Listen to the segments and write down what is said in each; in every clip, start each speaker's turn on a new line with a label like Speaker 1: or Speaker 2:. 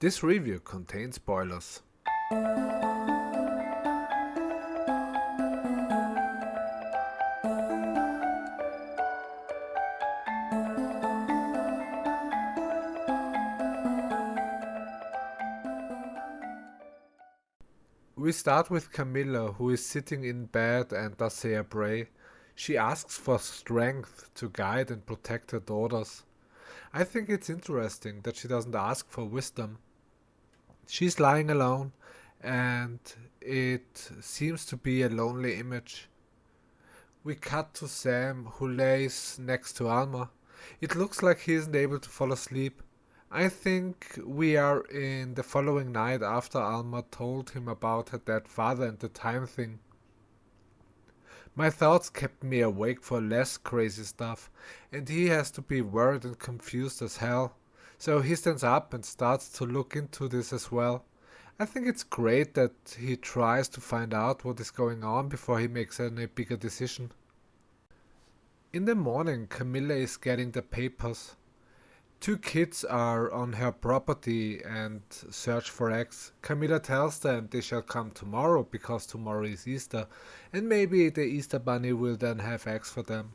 Speaker 1: This review contains spoilers. We start with Camilla, who is sitting in bed and does say a prayer. She asks for strength to guide and protect her daughters. I think it's interesting that she doesn't ask for wisdom. She's lying alone, and it seems to be a lonely image. We cut to Sam, who lays next to Alma. It looks like he isn't able to fall asleep. I think we are in the following night after Alma told him about her dead father and the time thing. My thoughts kept me awake for less crazy stuff, and he has to be worried and confused as hell. So he stands up and starts to look into this as well. I think it's great that he tries to find out what is going on before he makes any bigger decision. In the morning, Camilla is getting the papers. Two kids are on her property and search for eggs. Camilla tells them they shall come tomorrow because tomorrow is Easter, and maybe the Easter bunny will then have eggs for them.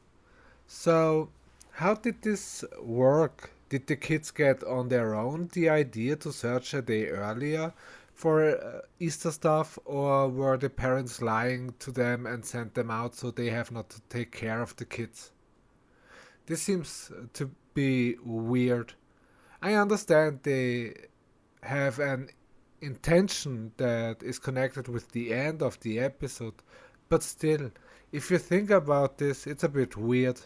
Speaker 1: So, how did this work? Did the kids get on their own the idea to search a day earlier for Easter stuff, or were the parents lying to them and sent them out so they have not to take care of the kids? This seems to be weird. I understand they have an intention that is connected with the end of the episode, but still, if you think about this, it's a bit weird.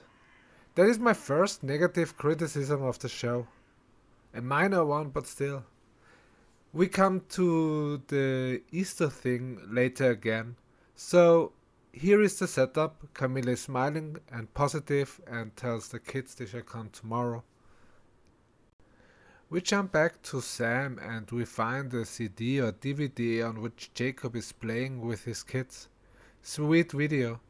Speaker 1: That is my first negative criticism of the show. A minor one, but still. We come to the Easter thing later again. So, here is the setup. Camilla is smiling and positive and tells the kids they shall come tomorrow. We jump back to Sam and we find a CD or DVD on which Jacob is playing with his kids. Sweet video.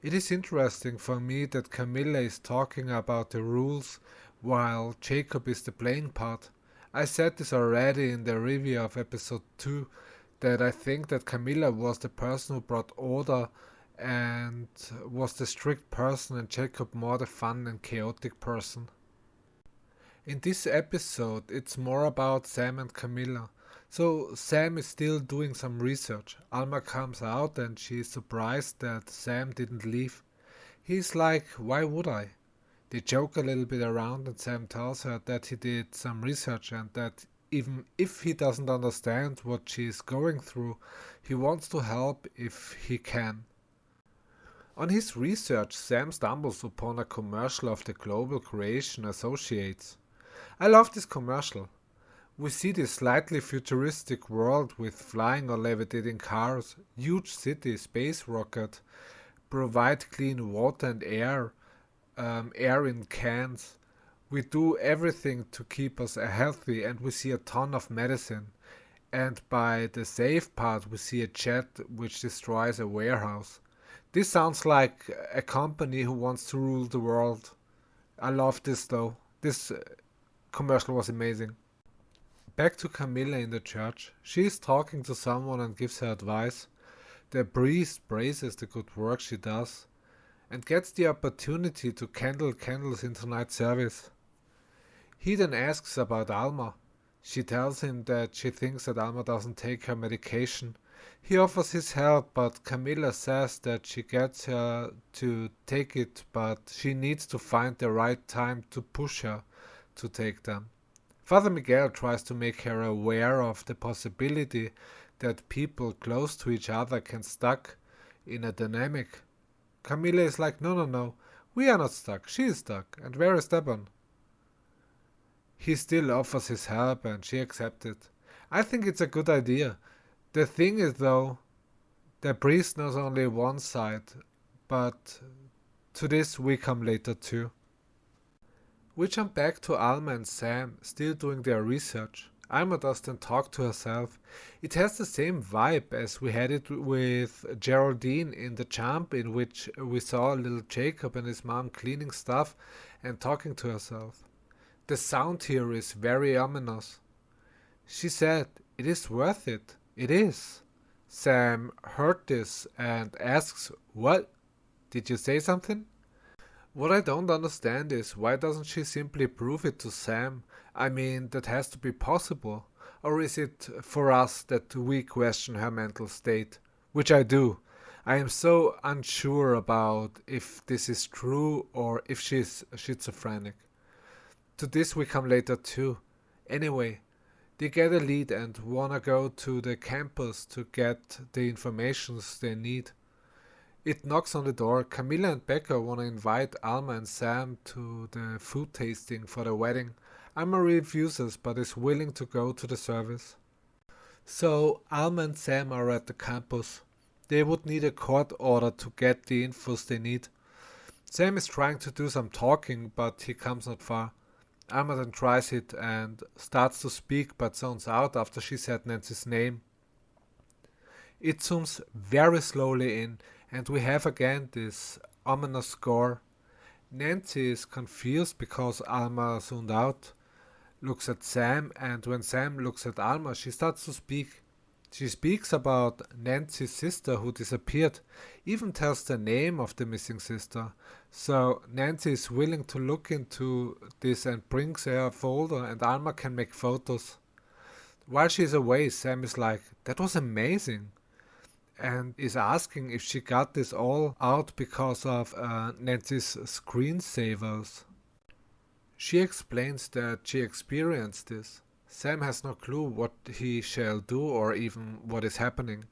Speaker 1: It is interesting for me that Camilla is talking about the rules while Jacob is the playing part. I said this already in the review of episode 2 that I think that Camilla was the person who brought order and was the strict person and Jacob more the fun and chaotic person. In this episode it's more about Sam and Camilla. So Sam is still doing some research. Alma comes out and she is surprised that Sam didn't leave. He's like, why would I? They joke a little bit around and Sam tells her that he did some research and that even if he doesn't understand what she is going through, he wants to help if he can. On his research, Sam stumbles upon a commercial of the Global Creation Associates. I love this commercial. We see this slightly futuristic world with flying or levitating cars, huge city, space rocket, provide clean water and air in cans. We do everything to keep us healthy and we see a ton of medicine. And by the safe part we see a jet which destroys a warehouse. This sounds like a company who wants to rule the world. I love this though. This commercial was amazing. Back to Camilla in the church. She is talking to someone and gives her advice. The priest praises the good work she does and gets the opportunity to candle candles in tonight's service. He then asks about Alma. She tells him that she thinks that Alma doesn't take her medication. He offers his help, but Camilla says that she gets her to take it, but she needs to find the right time to push her to take them. Father Miguel tries to make her aware of the possibility that people close to each other can stuck in a dynamic. Camilla is like, no, we are not stuck, she is stuck, and very stubborn. He still offers his help and she accepts it. I think it's a good idea. The thing is though, the priest knows only one side, but to this we come later too. We jump back to Alma and Sam, still doing their research. Alma does then talk to herself. It has the same vibe as we had it with Geraldine in The Jump, in which we saw little Jacob and his mom cleaning stuff and talking to herself. The sound here is very ominous. She said, "It is worth it. It is." Sam heard this and asks, "What? Did you say something?" What I don't understand is why doesn't she simply prove it to Sam? I mean, that has to be possible. Or is it for us that we question her mental state? Which I do. I am so unsure about if this is true or if she's schizophrenic. To this we come later too. Anyway, they get a lead and wanna go to the campus to get the informations they need. It knocks on the door. Camilla and Becca want to invite Alma and Sam to the food tasting for the wedding. Alma refuses but is willing to go to the service. So Alma and Sam are at the campus. They would need a court order to get the infos they need. Sam is trying to do some talking but he comes not far. Alma then tries it and starts to speak but zones out after she said Nancy's name. It zooms very slowly in and we have again this ominous score. Nancy is confused because Alma zoomed out, looks at Sam, and when Sam looks at Alma, she starts to speak. She speaks about Nancy's sister who disappeared, even tells the name of the missing sister. So Nancy is willing to look into this and brings her a folder and Alma can make photos. While she is away, Sam is like, "That was amazing," and is asking if she got this all out because of Nancy's screensavers. She explains that she experienced this. Sam has no clue what he shall do or even what is happening.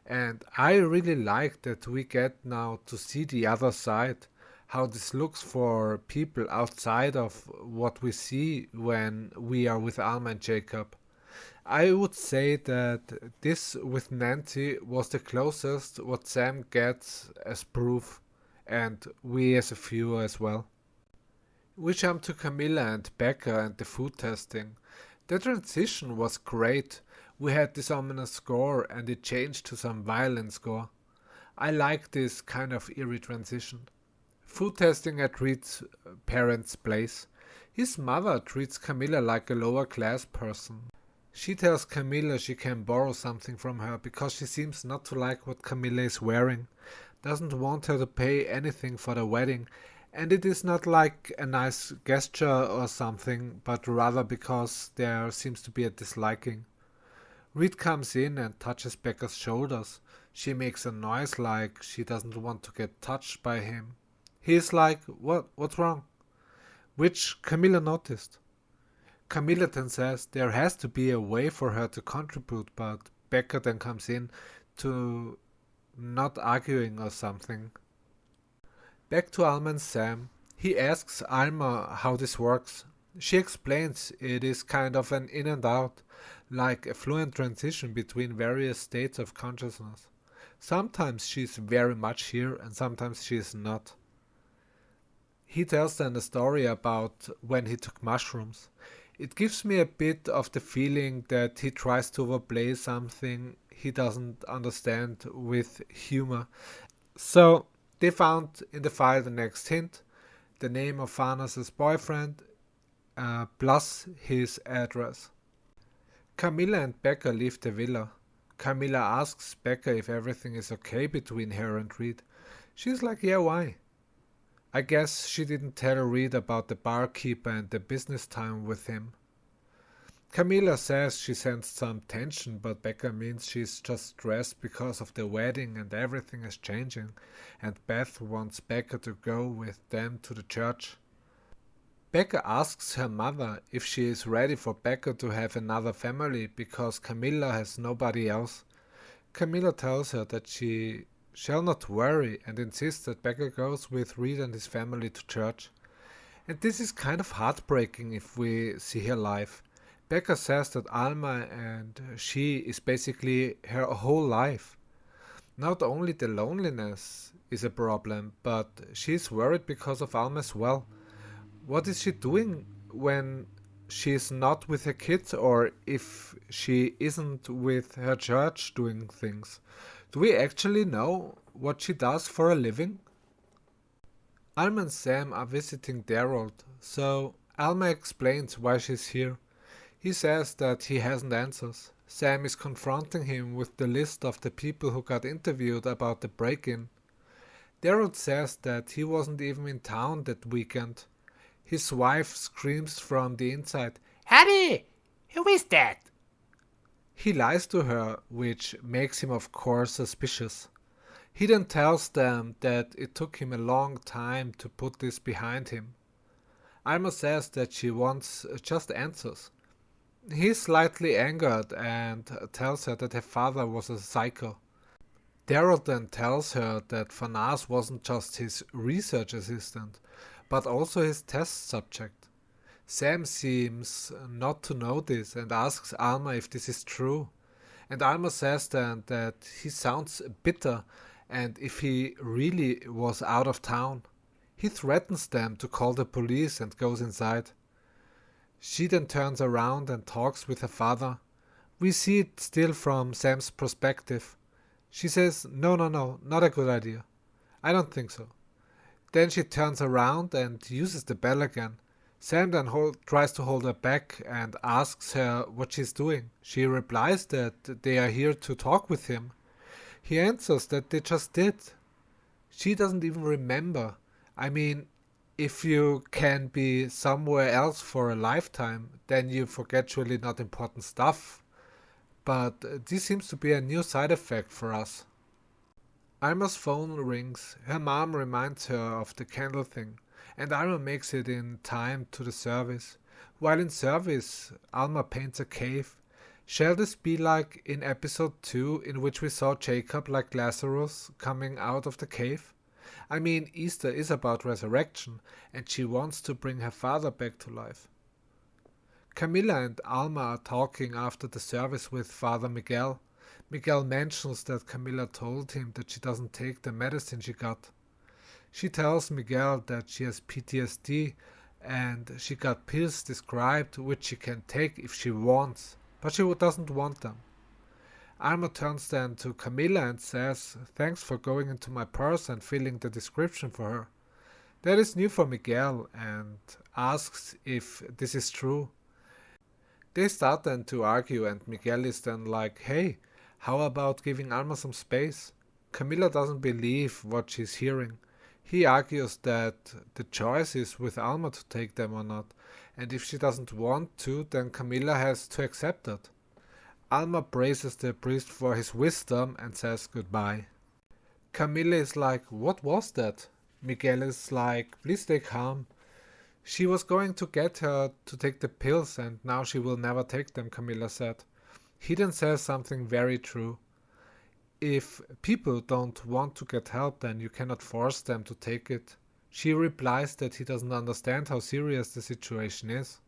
Speaker 1: And I really like that we get now to see the other side, how this looks for people outside of what we see when we are with Alma and Jacob. I would say that this with Nancy was the closest what Sam gets as proof, and we as a viewer as well. We jump to Camilla and Becca and the food testing. The transition was great. We had this ominous score and it changed to some violent score. I like this kind of eerie transition. Food testing at Reed's parents' place. His mother treats Camilla like a lower class person. She tells Camilla she can borrow something from her because she seems not to like what Camilla is wearing, doesn't want her to pay anything for the wedding, and it is not like a nice gesture or something, but rather because there seems to be a disliking. Reed comes in and touches Becca's shoulders. She makes a noise like she doesn't want to get touched by him. He is like, what's wrong? Which Camilla noticed. Camilla then says there has to be a way for her to contribute, but Becca then comes in to not arguing or something. Back to Alma and Sam. He asks Alma how this works. She explains it is kind of an in and out, like a fluent transition between various states of consciousness. Sometimes she is very much here and sometimes she is not. He tells then a story about when he took mushrooms. It gives me a bit of the feeling that he tries to overplay something he doesn't understand with humor. So they found in the file the next hint, the name of Farnas's boyfriend, plus his address. Camilla and Becca leave the villa. Camilla asks Becca if everything is okay between her and Reed. She's like, yeah, why? I guess she didn't tell Reed about the barkeeper and the business time with him. Camilla says she sensed some tension, but Becca means she's just stressed because of the wedding and everything is changing, and Beth wants Becca to go with them to the church. Becca asks her mother if she is ready for Becca to have another family because Camilla has nobody else. Camilla tells her that she shall not worry and insists that Becca goes with Reed and his family to church. And this is kind of heartbreaking if we see her life. Becca says that Alma and she is basically her whole life. Not only the loneliness is a problem, but she's worried because of Alma as well. What is she doing when she's not with her kids or if she isn't with her church doing things? Do we actually know what she does for a living? Alma and Sam are visiting Daryl, so Alma explains why she's here. He says that he hasn't answers. Sam is confronting him with the list of the people who got interviewed about the break-in. Daryl says that he wasn't even in town that weekend. His wife screams from the inside, "Hattie! Who is that?" He lies to her, which makes him of course suspicious. He then tells them that it took him a long time to put this behind him. Alma says that she wants just answers. He's slightly angered and tells her that her father was a psycho. Daryl then tells her that Farnas wasn't just his research assistant, but also his test subject. Sam seems not to know this and asks Alma if this is true. And Alma says then that he sounds bitter and if he really was out of town. He threatens them to call the police and goes inside. She then turns around and talks with her father. We see it still from Sam's perspective. She says, no, not a good idea. I don't think so. Then she turns around and uses the bell again. Sam then tries to hold her back and asks her what she's doing. She replies that they are here to talk with him. He answers that they just did. She doesn't even remember. I mean, if you can be somewhere else for a lifetime, then you forget really not important stuff. But this seems to be a new side effect for us. Alma's phone rings. Her mom reminds her of the candle thing, and Alma makes it in time to the service. While in service, Alma paints a cave. Shall this be like in episode 2, in which we saw Jacob like Lazarus coming out of the cave? I mean, Easter is about resurrection, and she wants to bring her father back to life. Camilla and Alma are talking after the service with Father Miguel. Miguel mentions that Camilla told him that she doesn't take the medicine she got. She tells Miguel that she has PTSD and she got pills described which she can take if she wants, but she doesn't want them. Alma turns then to Camilla and says, "Thanks for going into my purse and filling the description for her." That is new for Miguel and asks if this is true. They start then to argue and Miguel is then like, "Hey, how about giving Alma some space?" Camilla doesn't believe what she's hearing. He argues that the choice is with Alma to take them or not, and if she doesn't want to, then Camilla has to accept it. Alma praises the priest for his wisdom and says goodbye. Camilla is like, "What was that?" Miguel is like, "Please stay calm." She was going to get her to take the pills and now she will never take them, Camilla said. He then says something very true. If people don't want to get help, then you cannot force them to take it. She replies that he doesn't understand how serious the situation is.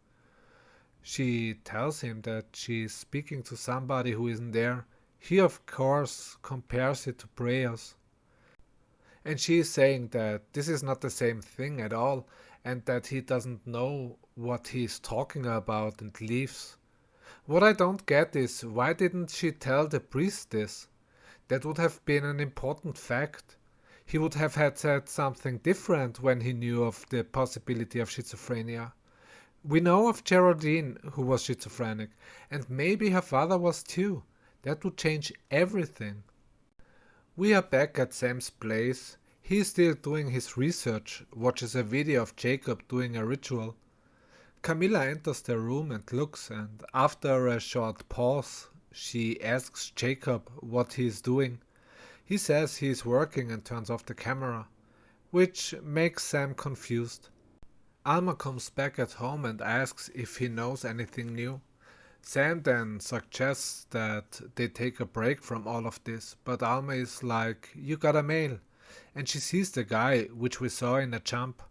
Speaker 1: She tells him that she is speaking to somebody who isn't there. He of course compares it to prayers. And she is saying that this is not the same thing at all and that he doesn't know what he is talking about and leaves. What I don't get is why didn't she tell the priest this? That would have been an important fact. He would have had said something different when he knew of the possibility of schizophrenia. We know of Geraldine, who was schizophrenic, and maybe her father was too. That would change everything. We are back at Sam's place. He is still doing his research, watches a video of Jacob doing a ritual. Camilla enters the room and looks, and after a short pause, she asks Jacob what he is doing. He says he is working and turns off the camera, which makes Sam confused. Alma comes back at home and asks if he knows anything new. Sam then suggests that they take a break from all of this, but Alma is like, "You got a mail." And she sees the guy, which we saw in a jump,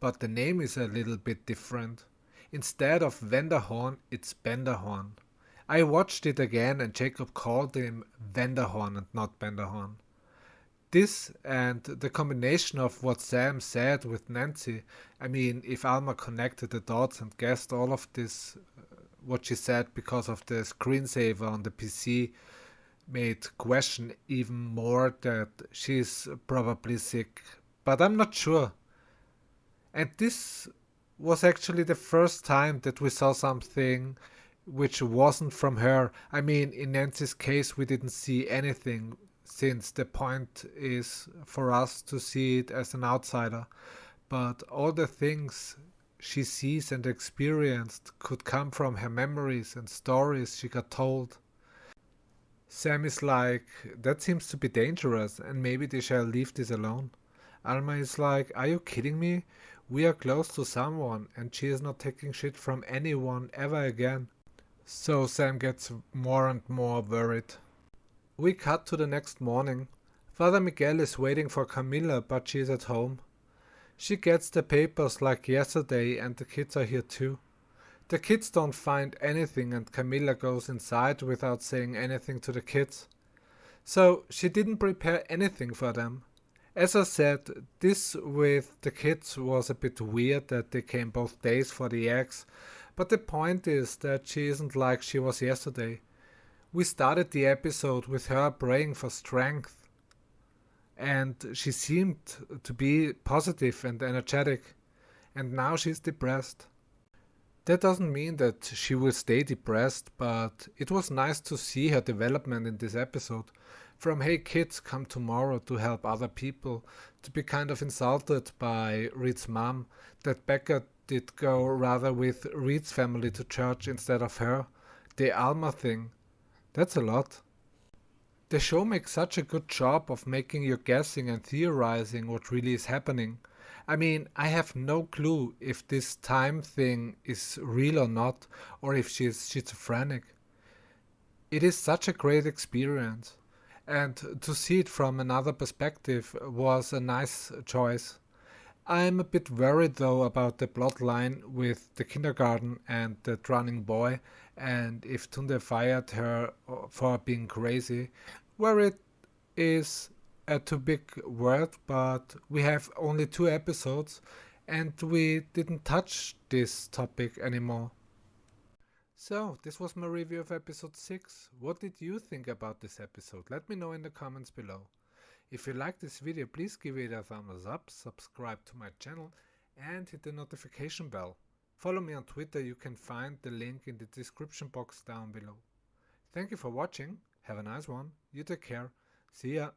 Speaker 1: but the name is a little bit different. Instead of Vanderhorn, it's Benderhorn. I watched it again and Jacob called him Vanderhorn and not Benderhorn. This and the combination of what Sam said with Nancy, I mean, if Alma connected the dots and guessed all of this, what she said because of the screensaver on the PC, made question even more that she's probably sick, but I'm not sure. And this was actually the first time that we saw something which wasn't from her. I mean, in Nancy's case, we didn't see anything, since the point is for us to see it as an outsider. But all the things she sees and experienced could come from her memories and stories she got told. Sam is like, that seems to be dangerous, and maybe they shall leave this alone. Alma is like, are you kidding me? We are close to someone, and she is not taking shit from anyone ever again. So Sam gets more and more worried. We cut to the next morning. Father Miguel is waiting for Camilla, but she is at home. She gets the papers like yesterday, and the kids are here too. The kids don't find anything, and Camilla goes inside without saying anything to the kids. So she didn't prepare anything for them. As I said, this with the kids was a bit weird that they came both days for the eggs, but the point is that she isn't like she was yesterday. We started the episode with her praying for strength, and she seemed to be positive and energetic, and now she's depressed. That doesn't mean that she will stay depressed, but it was nice to see her development in this episode. From hey kids, come tomorrow to help other people, to be kind of insulted by Reed's mom, that Becca did go rather with Reed's family to church instead of her, the Alma thing. That's a lot. The show makes such a good job of making you guessing and theorizing what really is happening. I mean, I have no clue if this time thing is real or not, or if she is schizophrenic. It is such a great experience, and to see it from another perspective was a nice choice. I'm a bit worried though about the plotline with the kindergarten and the drowning boy, and if Tunde fired her for being crazy. Worried is a too big word, but we have only 2 episodes and we didn't touch this topic anymore. So, this was my review of episode 6. What did you think about this episode? Let me know in the comments below. If you like this video, please give it a thumbs up, subscribe to my channel and hit the notification bell. Follow me on Twitter, you can find the link in the description box down below. Thank you for watching, have a nice one, you take care, see ya.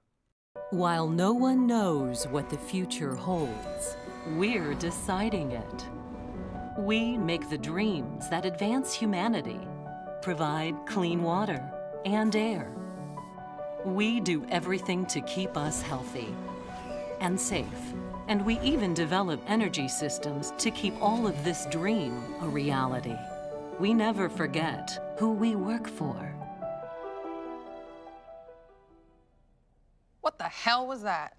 Speaker 2: While no one knows what the future holds, we're deciding it. We make the dreams that advance humanity, provide clean water and air. We do everything to keep us healthy and safe, and we even develop energy systems to keep all of this dream a reality. We never forget who we work for.
Speaker 3: What the hell was that?